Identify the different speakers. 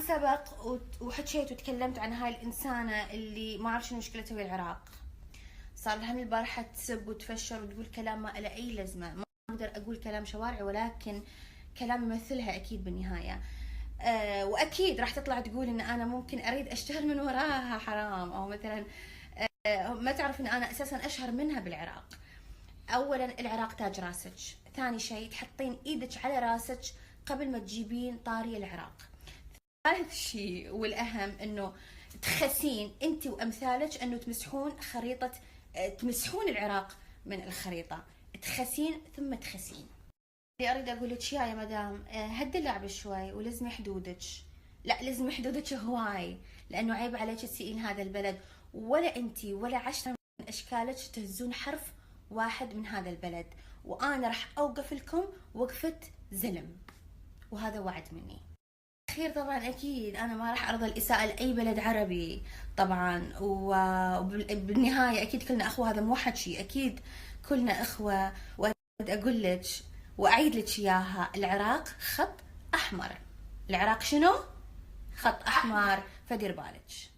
Speaker 1: سبق وحكيت وتكلمت عن هاي الإنسانة اللي ما أعرف شنو مشكلتها بالعراق. صار لها من البارحة تسب وتفشر وتقول كلام ما له أي لازمة. ما أقدر أقول كلام شوارع، ولكن كلام يمثلها أكيد بالنهاية. وأكيد راح تطلع تقول إن أنا ممكن أريد أشتغل من وراها حرام، أو مثلا ما تعرف إن أنا أساسا أشهر منها بالعراق. أولا العراق تاج راسك، ثاني شيء تحطين إيدك على راسك قبل ما تجيبين طاري العراق. ثالث شيء والأهم إنه تخسين أنت وأمثالك إنه تمسحون خريطة، تمسحون العراق من الخريطة، تخسين ثم تخسين. اللي أريد أقول لك يا مدام، هدي اللعب شوي ولزمي حدودك. لا، لزمي حدودك هواي، لأنه عيب عليك تسيئين هذا البلد، ولا أنت ولا 10 من أشكالك تهزون حرف واحد من هذا البلد، وأنا راح أوقف لكم وقفة زلم، وهذا وعد مني. أخير طبعا أكيد أنا ما راح أرضى الإساءة لأي بلد عربي طبعا، وبالنهاية أكيد كلنا أخوة، هذا مو حكي، أكيد كلنا أخوة. وأريد أقول لك وأعيد لك إياها، العراق خط أحمر. العراق شنو؟ خط أحمر، فدير بالك.